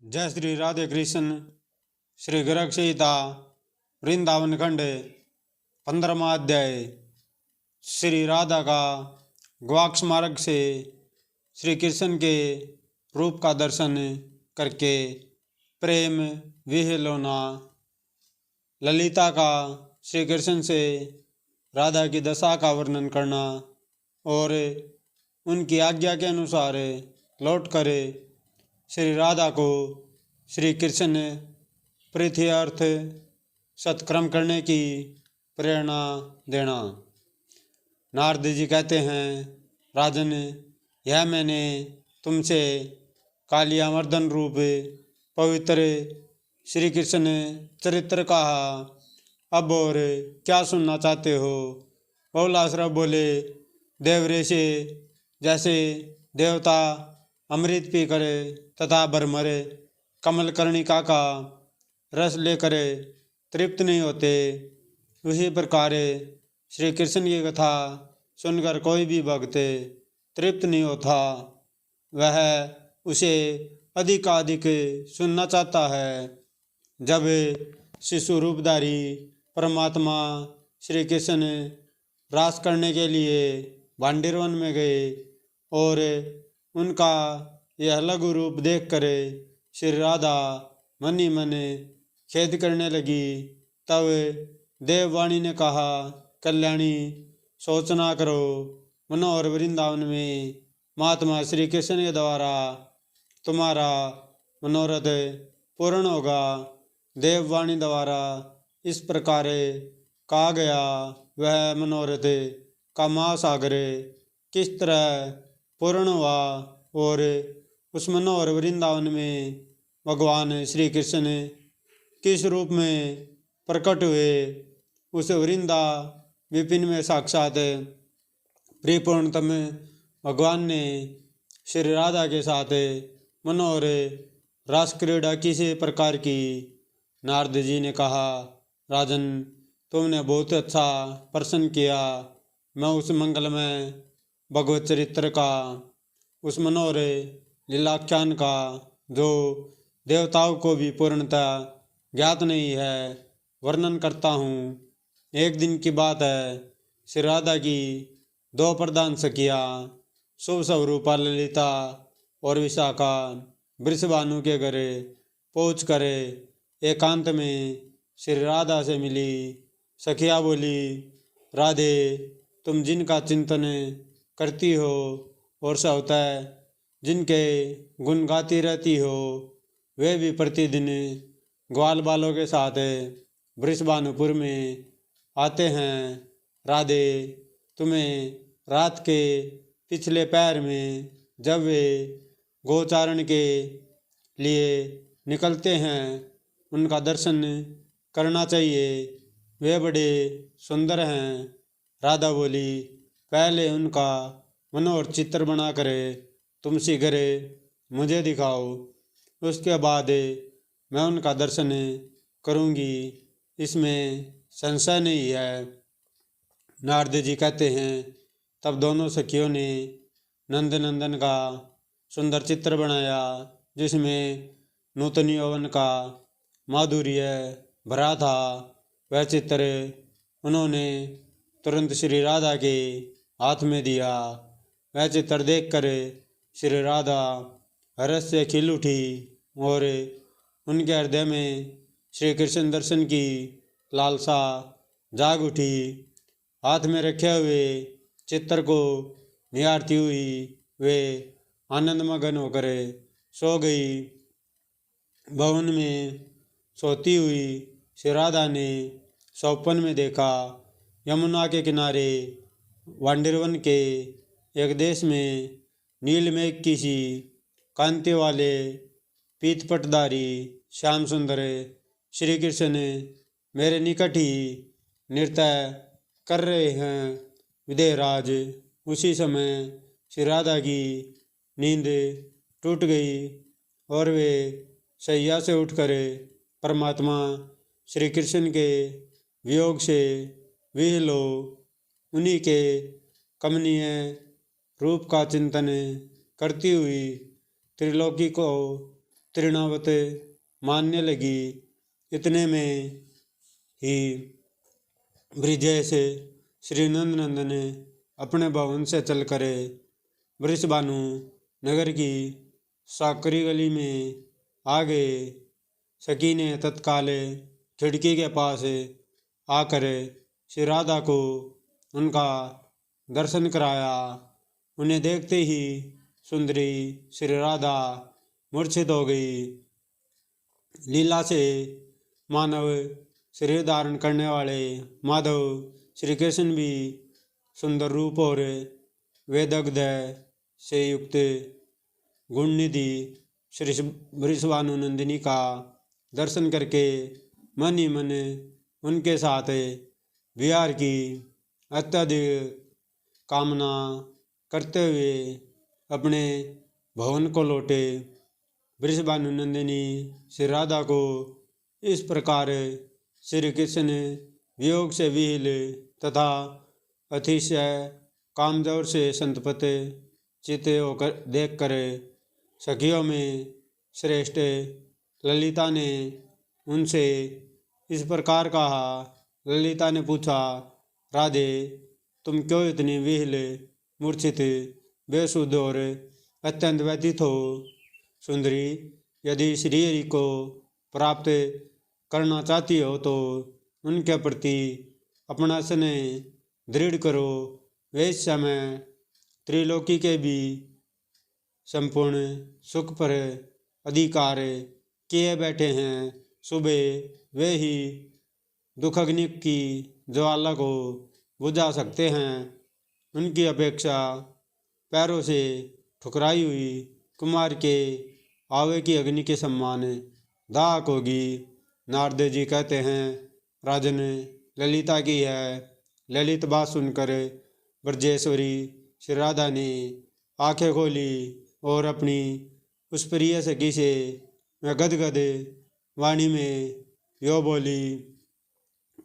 जय श्री राधे कृष्ण। श्री गर्ग संहिता वृंदावन खंड 15वां अध्याय। श्री राधा का ग्वाक्ष मार्ग से श्री कृष्ण के रूप का दर्शन करके प्रेम विहलोना। ललिता का श्री कृष्ण से राधा की दशा का वर्णन करना और उनकी आज्ञा के अनुसार लौट कर श्री राधा को श्री कृष्ण प्रीति अर्थ सत्कर्म करने की प्रेरणा देना। नारद जी कहते हैं, राजन, यह मैंने तुमसे कालियामर्दन रूप पवित्र श्री कृष्ण चरित्र कहा, अब और क्या सुनना चाहते हो? बहुलाश्रव बोले, देवऋषि जैसे देवता अमृत पी करे तथा भरमरे कमलकर्णिका का रस लेकर तृप्त नहीं होते, उसी प्रकार श्री कृष्ण की कथा सुनकर कोई भी भक्त तृप्त नहीं होता, वह उसे अधिकाधिक सुनना चाहता है। जब शिशु रूपधारी परमात्मा श्री कृष्ण रास करने के लिए भांडीर वन में गए और उनका यह लघु रूप देखकर श्री राधा मन ही मन खेद करने लगी। तब देववाणी ने कहा, कल्याणी, सोचना करो, मनोहर वृंदावन में महात्मा श्री कृष्ण के द्वारा तुम्हारा मनोरथ पूर्ण होगा। देववाणी द्वारा इस प्रकार कहा गया, वह मनोरथ का महासागर किस तरह पूर्ण हुआ और उस मनोहर वृंदावन में भगवान श्री कृष्ण किस रूप में प्रकट हुए। उस वृंदा विपिन में साक्षात परिपूर्णतम भगवान ने श्री राधा के साथ मनोहर रास क्रीड़ा किसी प्रकार की। नारद जी ने कहा, राजन, तुमने बहुत अच्छा प्रश्न किया। मैं उस मंगलमय भगवत चरित्र का, उस मनोहर लीलाख्यान का, जो देवताओं को भी पूर्णतः ज्ञात नहीं है, वर्णन करता हूँ। एक दिन की बात है, श्री राधा की दो प्रधान सखियाँ शुभ स्वरूपा ललिता और विशाखा वृषभानु के घर पहुँच कर एकांत में श्री राधा से मिली। सखिया बोली, राधे, तुम जिनका चिंतन करती हो और सवतः जिनके गुण गाती रहती हो, वे भी प्रतिदिन ग्वाल बालों के साथ वृषभानुपुर में आते हैं। राधे, तुम्हें रात के पिछले पैर में जब वे गोचारण के लिए निकलते हैं, उनका दर्शन करना चाहिए, वे बड़े सुंदर हैं। राधा बोली, पहले उनका मनोहर चित्र बना कर तुम शीघ्र मुझे दिखाओ, उसके बाद मैं उनका दर्शन करूंगी, इसमें संशय नहीं है। नारद जी कहते हैं, तब दोनों सखियों ने नंदनंदन का सुंदर चित्र बनाया, जिसमें नूतन यौवन का माधुर्य भरा था। वह चित्र उन्होंने तुरंत श्री राधा के हाथ में दिया। वह चित्र देखकर श्री राधा हर्ष से खिल उठी और उनके हृदय में श्री कृष्ण दर्शन की लालसा जाग उठी। हाथ में रखे हुए चित्र को निहारती हुई वे आनंदमग्न होकर सो गई। भवन में सोती हुई श्री राधा ने स्वप्न में देखा, यमुना के किनारे वांडिरवन के एक देश में नीलमेघ की सी कांति वाले पीतपटधारी श्याम सुंदर श्री कृष्ण मेरे निकट ही नृत्य कर रहे हैं। विदेहराज, उसी समय श्री राधा की नींद टूट गई और वे शैया से उठकर परमात्मा श्री कृष्ण के वियोग से विह्वल उन्हीं के कमनीय रूप का चिंतन करती हुई त्रिलोकी को तृणावत मानने लगी। इतने में ही ब्रिजेश श्री नंदनंदन अपने भवन से चलकर वृषभानु नगर की साकरी गली में आ गए। सखी ने तत्काल खिड़की के पास आकर श्री राधा को उनका दर्शन कराया। उन्हें देखते ही सुंदरी श्री राधा मूर्छित हो गई। लीला से मानव शरीर धारण करने वाले माधव श्री कृष्ण भी सुंदर रूप और वेदग्ध से युक्त गुणनिधि श्री वृषभानु नंदिनी का दर्शन करके मन ही मन उनके साथ विहार की अत्यधिक कामना करते हुए अपने भवन को लौटे। वृषभानु नंदिनी श्री राधा को इस प्रकार श्री कृष्ण वियोग से विहिल तथा अतिशय कामजोर से संतप्त चित्त होकर देखकर सखियों में श्रेष्ठ ललिता ने उनसे इस प्रकार कहा। ललिता ने पूछा, राधे तुम क्यों इतनी विहिल मूर्छित बेसुध और अत्यंत व्यथित हो? सुंदरी, यदि श्री हरि को प्राप्त करना चाहती हो तो उनके प्रति अपना स्नेह दृढ़ करो। वे इस समय त्रिलोकी के भी संपूर्ण सुख पर अधिकार किए बैठे हैं। सुबह वे ही दुख अग्नि की ज्वाला को बुझा सकते हैं। उनकी अपेक्षा पैरों से ठुकराई हुई कुमार के आवे की अग्नि के समान दाहक होगी। नारद जी कहते हैं, राजन ललिता की है। ललित बात सुनकर ब्रजेश्वरी श्री राधा ने आंखें खोली और अपनी उस प्रिय सखी से गदगद वाणी में यो बोली।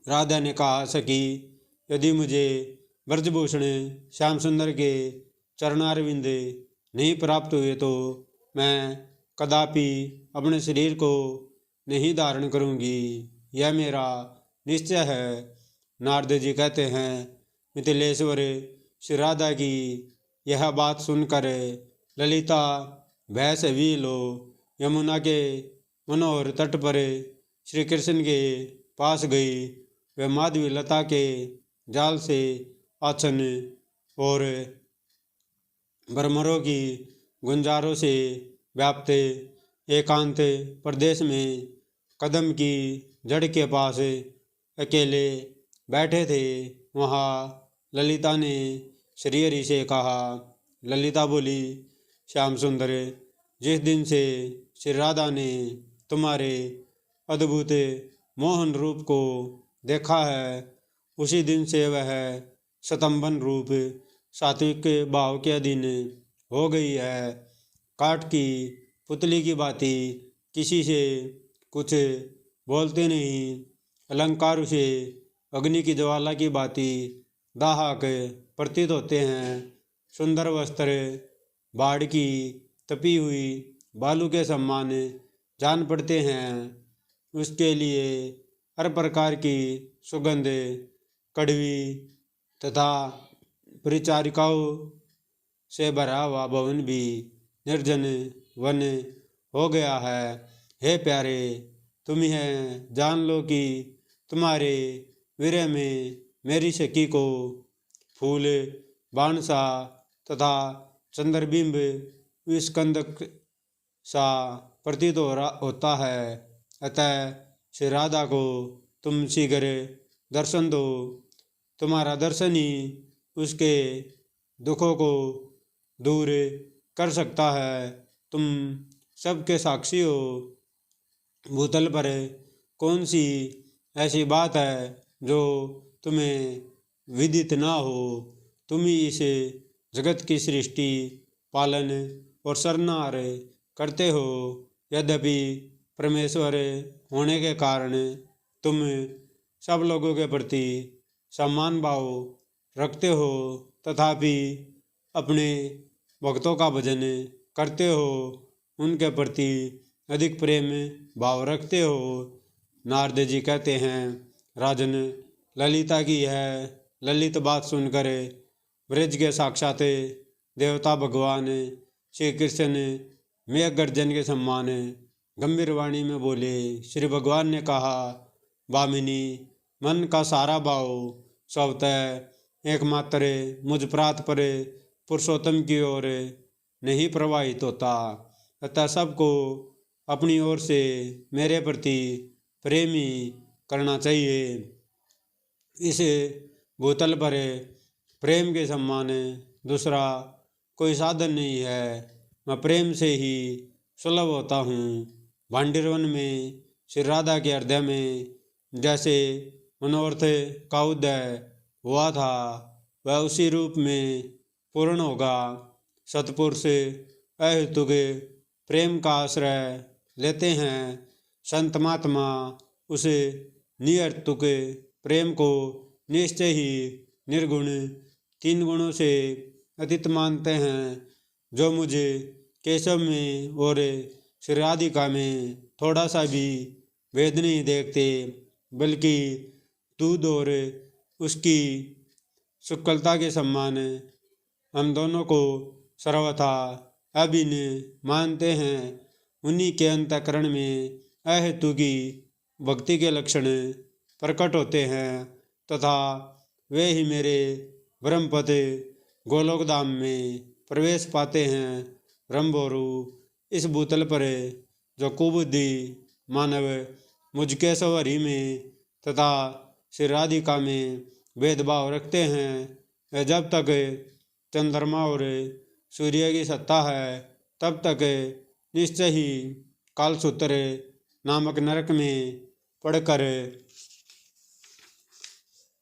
राधा ने कहा, सखी यदि मुझे ब्रजभूषण श्याम सुंदर के चरणारविंद नहीं प्राप्त हुए तो मैं कदापि अपने शरीर को नहीं धारण करूंगी। यह मेरा निश्चय है। नारद जी कहते हैं, मिथिलेश्वर श्री राधा की यह बात सुनकर ललिता भय से विहील हो यमुना के मनोहर तट पर श्री कृष्ण के पास गई। वे माधवी लता के जाल से आच्छन्न और भ्रमरों की गुंजारों से व्याप्त एकांत प्रदेश में कदम की जड़ के पास अकेले बैठे थे। वहाँ ललिता ने श्री हरि से कहा। ललिता बोली, श्याम सुंदर, जिस दिन से श्री राधा ने तुम्हारे अद्भुत मोहन रूप को देखा है उसी दिन से वह स्तंभन रूप सात्विक भाव के अधीन हो गई है। काठ की पुतली की भांति किसी से कुछ बोलते नहीं, अलंकार से अग्नि की ज्वाला की भांति दाहक प्रतीत होते हैं। सुंदर वस्त्र बाढ़ की तपी हुई बालू के समान जान पड़ते हैं। उसके लिए हर प्रकार की सुगंध कड़वी तथा परिचारिकाओं से भरा हुआ भवन भी निर्जन वन हो गया है। हे प्यारे, तुम यह जान लो कि तुम्हारे विरह में मेरी सखी को फूल बाणसा तथा चंद्रबिंब विस्कंदक सा प्रतीत होता है। अतः श्री राधा को तुम शीघ्र दर्शन दो। तुम्हारा दर्शन ही उसके दुखों को दूर कर सकता है। तुम सबके साक्षी हो। भूतल पर कौन सी ऐसी बात है जो तुम्हें विदित ना हो? तुम ही इस जगत की सृष्टि, पालन और संहार करते हो। यद्यपि परमेश्वर होने के कारण तुम सब लोगों के प्रति सम्मान भाव रखते हो, तथापि अपने भक्तों का भजन करते हो, उनके प्रति अधिक प्रेम भाव रखते हो। नारद जी कहते हैं, राजन, ललिता की है ललित बात सुनकर ब्रज के साक्षात देवता भगवान श्री कृष्ण मेघ गर्जन के सम्मान गंभीर वाणी में बोले। श्री भगवान ने कहा, भामिनी, मन का सारा भाव स्वतः एकमात्र मुझ प्रात पर पुरुषोत्तम की ओर नहीं प्रवाहित होता, अतः सबको अपनी ओर से मेरे प्रति प्रेम ही करना चाहिए। इस भूतल पर प्रेम के सम्मान दूसरा कोई साधन नहीं है। मैं प्रेम से ही सुलभ होता हूँ। भांडीरवन में श्री राधा के हृदय में जैसे मनोरथ का उदय हुआ था, वह उसी रूप में पूर्ण होगा। सतपुरुष अहेतुक प्रेम का आश्रय लेते हैं। संत महात्मा उस निरर्थक प्रेम को निश्चय ही निर्गुण 3 गुणों से अतीत मानते हैं, जो मुझे केशव में और श्री राधिका में थोड़ा सा भी भेद नहीं देखते, बल्कि दूध और उसकी शुक्लता के समान हम दोनों को सर्वथा अभिन्न मानते हैं। उन्हीं के अंतःकरण में अहेतु की भक्ति के लक्षण प्रकट होते हैं तथा वे ही मेरे ब्रह्मपति गोलोकधाम में प्रवेश पाते हैं। ब्रह्मोरु, इस भूतल पर जो कुबुद्धि मानव मुझ केशव हरि में तथा श्री राधिका में भेदभाव रखते हैं, वे जब तक चंद्रमा और सूर्य की सत्ता है तब तक निश्चय ही कालसूत्र नामक नरक में पड़कर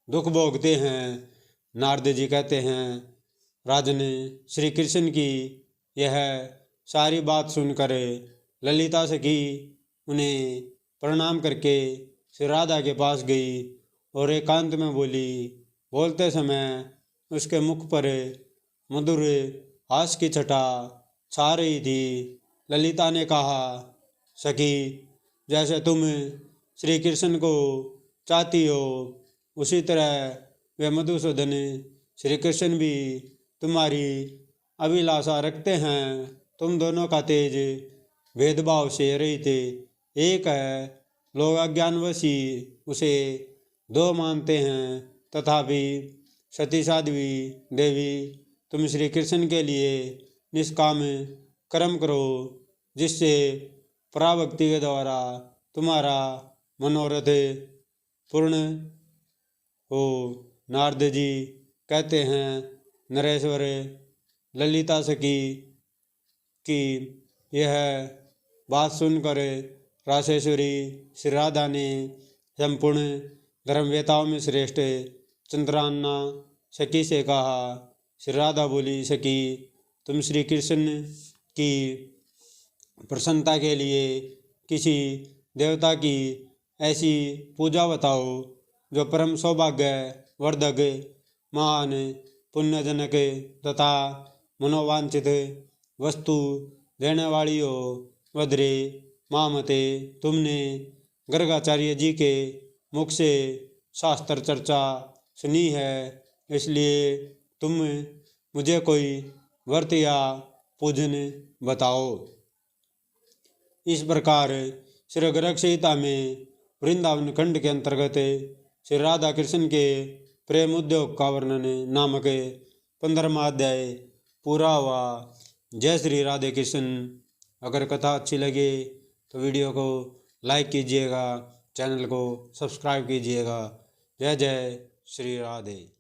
दुख भोगते हैं। नारद जी कहते हैं, राजन, श्री कृष्ण की यह सारी बात सुनकर ललिता सखी उन्हें प्रणाम करके श्री राधा के पास गई और एकांत में बोली। बोलते समय उसके मुख पर मधुर हास की छटा छा रही थी। ललिता ने कहा, सखी, जैसे तुम श्री कृष्ण को चाहती हो, उसी तरह वे मधुसूदन श्री कृष्ण भी तुम्हारी अभिलाषा रखते हैं। तुम दोनों का तेज भेदभाव से रहित एक है। लोग अज्ञानवश ही उसे 2 मानते हैं, तथापि सती साध्वी देवी, तुम श्री कृष्ण के लिए निष्काम कर्म करो, जिससे पराभक्ति के द्वारा तुम्हारा मनोरथ पूर्ण हो। नारद जी कहते हैं, नरेश्वर, ललिता सखी की यह बात सुनकर रासेश्वरी श्री राधा ने संपूर्ण धर्मवेताओं में श्रेष्ठ चंद्रान्ना सखी से कहा। श्री राधा बोली, सखी, तुम श्री कृष्ण की प्रसन्नता के लिए किसी देवता की ऐसी पूजा बताओ जो परम सौभाग्य वर्धक, महान, पुण्यजनक तथा मनोवांछित वस्तु देने वाली हो। वज्रे महामते, तुमने गर्गाचार्य जी के मुख से शास्त्र चर्चा सुनी है, इसलिए तुम मुझे कोई व्रत या पूजन बताओ। इस प्रकार श्री गर्ग संहिता में वृंदावन खंड के अंतर्गत श्री राधा कृष्ण के प्रेम उद्योग का वर्णन नामक 15वां अध्याय पूरा हुआ। जय श्री राधे कृष्ण। अगर कथा अच्छी लगे तो वीडियो को लाइक कीजिएगा, चैनल को सब्सक्राइब कीजिएगा। जय जय श्री राधे।